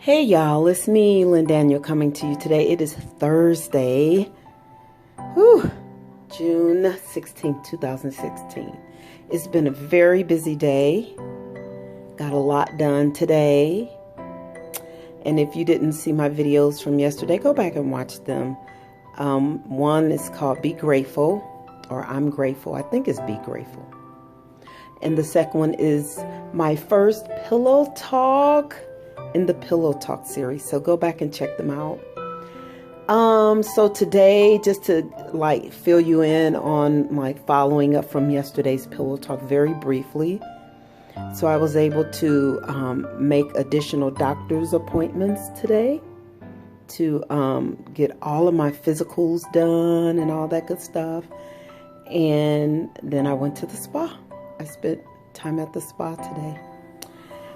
Hey y'all, it's me, Lynn Daniel, coming to you today. It is Thursday, June 16th, 2016. It's been a very busy day. Got a lot done today. And if you didn't see my videos from yesterday, go back and watch them. One is called Be Grateful, or I'm Grateful. I think it's Be Grateful. And the second one is my first pillow talk in the Pillow Talk series. So go back and check them out. So today, just to fill you in on following up from yesterday's Pillow Talk very briefly. So I was able to make additional doctor's appointments today to get all of my physicals done and all that good stuff. And then I went to the spa. I spent time at the spa today.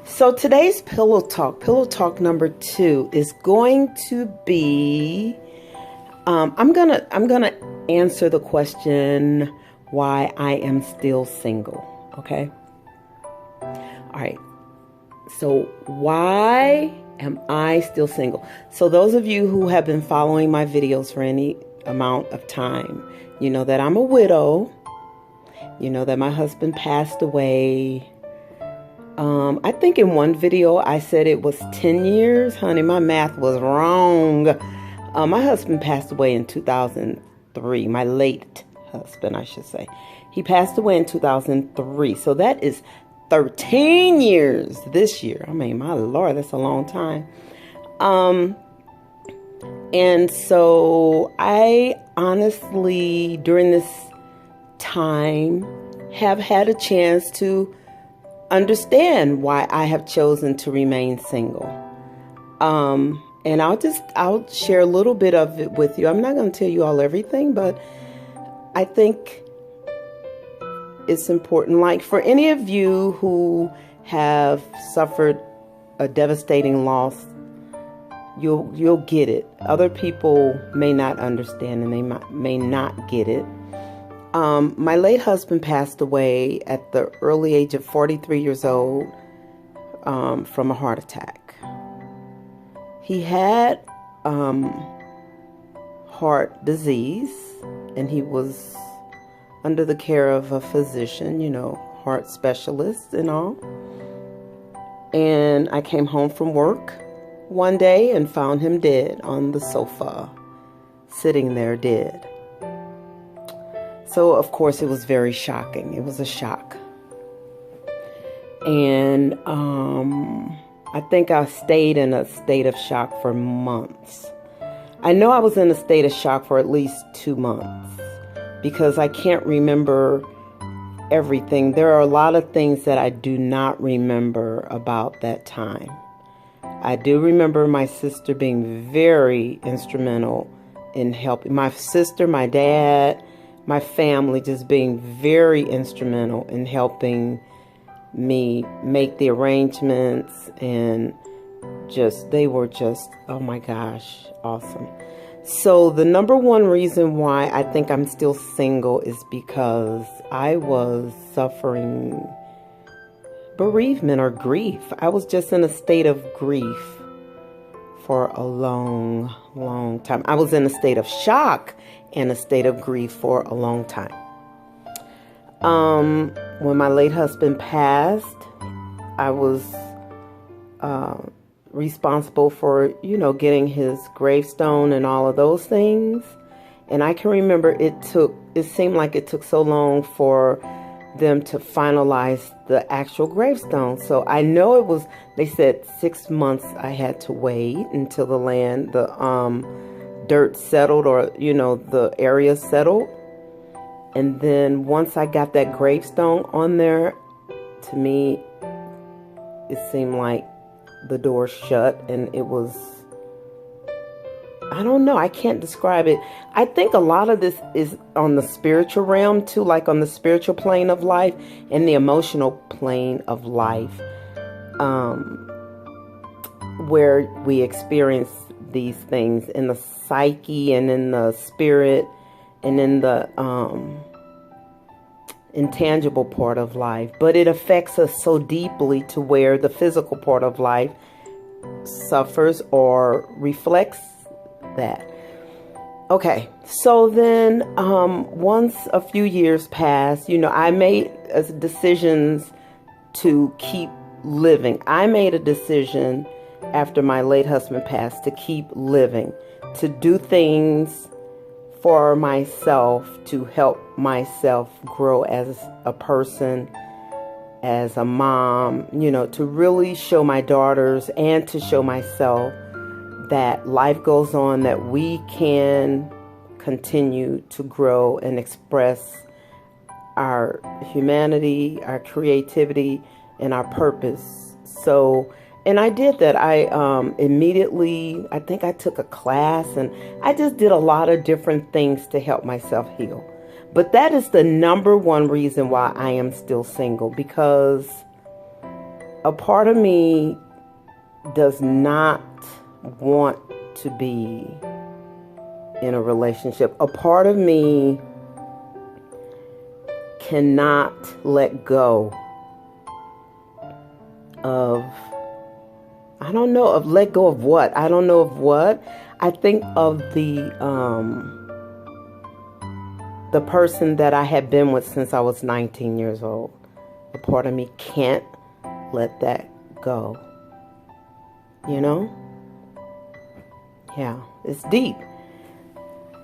So today's Pillow Talk number 2 is going to be, I'm gonna answer the question why I am still single. Okay. All right. So why am I still single? So those of you who have been following my videos for any amount of time, you know that I'm a widow. You know that my husband passed away. I think in one video I said it was 10 years. Honey, my math was wrong. My husband passed away in 2003. My late husband, I should say. He passed away in 2003. So that is 13 years this year. I mean, my Lord, that's a long time. And so I honestly, during this time, have had a chance to understand why I have chosen to remain single. And I'll share a little bit of it with you. I'm not going to tell you all everything, but I think it's important. Like for any of you who have suffered a devastating loss, you'll get it. Other people may not understand and they may not get it. My late husband passed away at the early age of 43 years old from a heart attack. He had heart disease, and he was under the care of a physician, heart specialist and all. And I came home from work one day and found him dead on the sofa, sitting there dead. So, of course, it was very shocking. It was a shock. And I think I stayed in a state of shock for months. I know I was in a state of shock for at least 2 months because I can't remember everything. There are a lot of things that I do not remember about that time. I do remember my sister being very instrumental in helping. My sister, my dad, my family just being very instrumental in helping me make the arrangements, and they were just, oh my gosh, awesome. So the number one reason why I think I'm still single is because I was suffering bereavement or grief. I was just in a state of grief for a long, long time. I was in a state of shock and a state of grief for a long time. When my late husband passed, I was responsible for, getting his gravestone and all of those things. And I can remember it seemed like it took so long for them to finalize the actual gravestone. So I know they said 6 months I had to wait until the dirt settled, or the area settled. And then once I got that gravestone on there, to me it seemed like the door shut, and it was, I don't know, I can't describe it. I think a lot of this is on the spiritual realm too, like on the spiritual plane of life and the emotional plane of life, where we experience these things in the psyche and in the spirit and in the intangible part of life. But it affects us so deeply to where the physical part of life suffers or reflects that. Okay, so then once a few years passed, I made decisions to keep living. I made a decision after my late husband passed to keep living, to do things for myself, to help myself grow as a person, as a mom, to really show my daughters and to show myself that life goes on, that we can continue to grow and express our humanity, our creativity, and our purpose. So, and I did that. I immediately, I think I took a class, and I just did a lot of different things to help myself heal. But that is the number one reason why I am still single, because a part of me does not want to be in a relationship. A part of me cannot let go of, I don't know, of let go of what? I don't know of what. I think of the person that I had been with since I was 19 years old. A part of me can't let that go. Yeah, it's deep.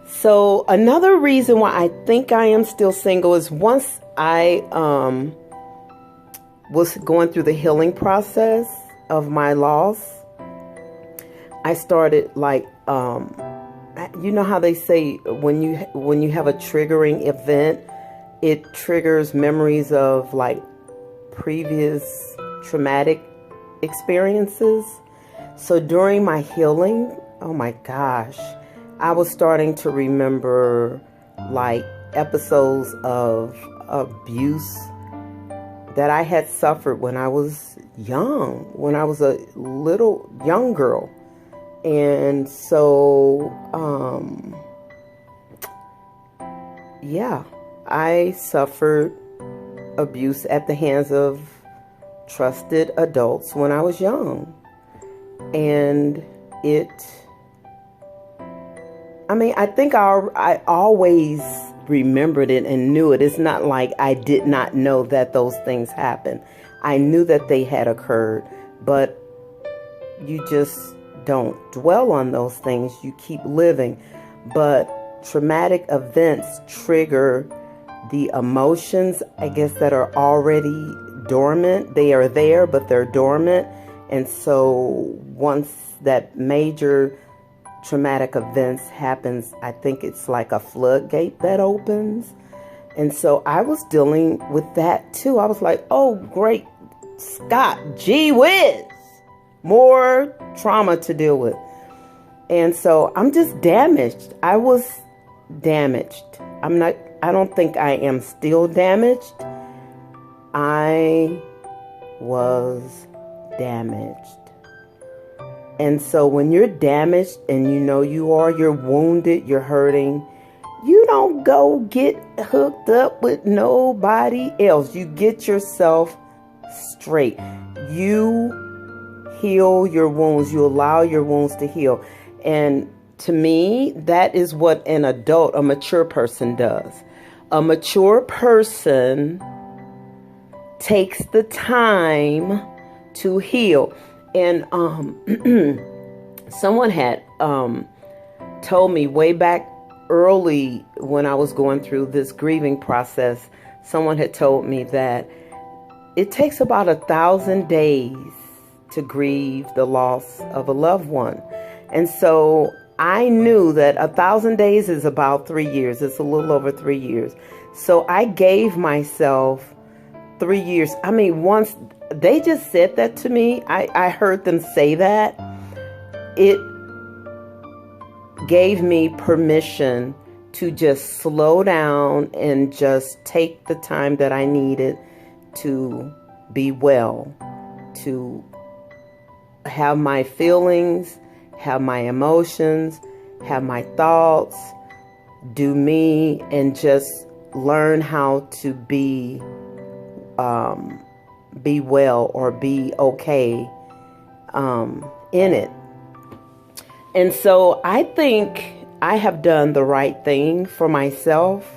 So another reason why I think I am still single is once I was going through the healing process of my loss, I started like, you know how they say when you have a triggering event, it triggers memories of like previous traumatic experiences. So during my healing, oh my gosh, I was starting to remember like episodes of abuse that I had suffered when I was young, when I was a little young girl. And so, yeah, I suffered abuse at the hands of trusted adults when I was young. And I think I always remembered it and knew it. It's not like I did not know that those things happened. I knew that they had occurred, but you just don't dwell on those things. You keep living. But traumatic events trigger the emotions, I guess, that are already dormant. They are there, but they're dormant. And so once that major traumatic events happens, I think it's like a floodgate that opens. And so I was dealing with that too. I was like, oh, great Scott, gee whiz, more trauma to deal with. And so I'm just damaged. I was damaged. I don't think I am still damaged. I was damaged. And so when you're damaged and you're wounded, you're hurting, you don't go get hooked up with nobody else. You get yourself straight. You heal your wounds. You allow your wounds to heal. And to me, that is what an adult, a mature person does. A mature person takes the time to heal. And someone had told me way back early when I was going through this grieving process, someone had told me that it takes about 1,000 days to grieve the loss of a loved one. And so I knew that 1,000 days is about 3 years. It's a little over 3 years. So I gave myself 3 years. Once they just said that to me, I heard them say that. It gave me permission to just slow down and just take the time that I needed to be well, to have my feelings, have my emotions, have my thoughts, do me, and just learn how to be well or be okay in it. And so I think I have done the right thing for myself.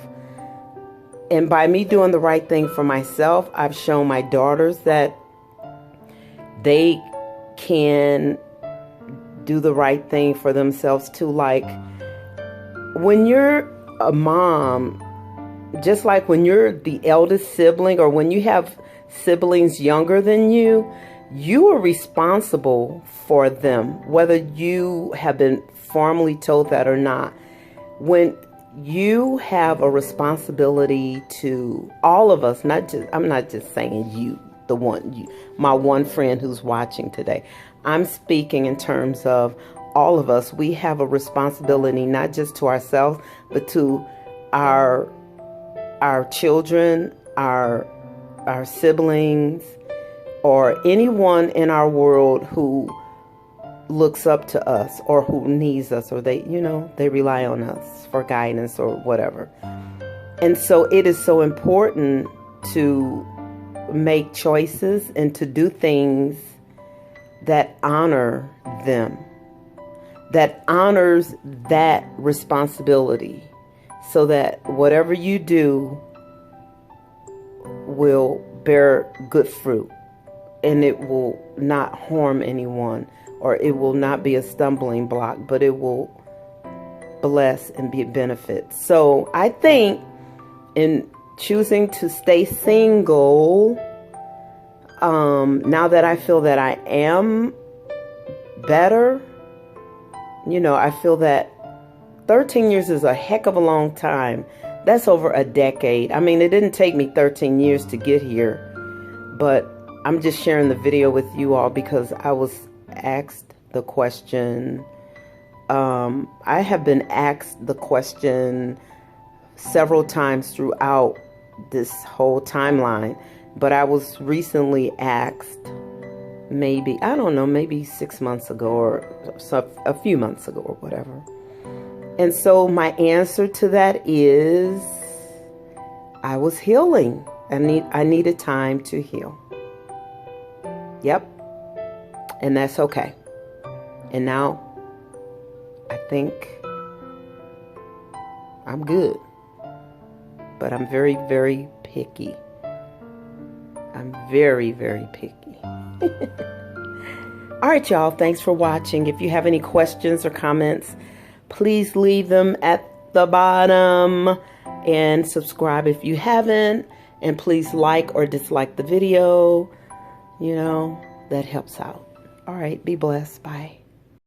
And by me doing the right thing for myself, I've shown my daughters that they can do the right thing for themselves too. Like when you're a mom, just like when you're the eldest sibling or when you have siblings younger than you, you are responsible for them, whether you have been formally told that or not. When you have a responsibility to all of us, I'm not just saying you, my one friend who's watching today. I'm speaking in terms of all of us. We have a responsibility not just to ourselves, but to our children, our siblings, or anyone in our world who looks up to us or who needs us, or they rely on us for guidance or whatever. And so it is so important to make choices and to do things that honor them, that honors that responsibility, so that whatever you do will bear good fruit and it will not harm anyone, or it will not be a stumbling block, but it will bless and be a benefit. So I think in choosing to stay single, now that I feel that I am better, I feel that 13 years is a heck of a long time. That's over a decade. I mean, it didn't take me 13 years to get here, but I'm just sharing the video with you all because I was asked the question. I have been asked the question several times throughout this whole timeline, but I was recently asked maybe 6 months ago or a few months ago or whatever. And so my answer to that is I was healing. I needed time to heal. Yep. And that's okay. And now I think I'm good. But I'm very, very picky. I'm very, very picky. All right, y'all. Thanks for watching. If you have any questions or comments, please leave them at the bottom. And subscribe if you haven't. And please like or dislike the video. That helps out. All right. Be blessed. Bye.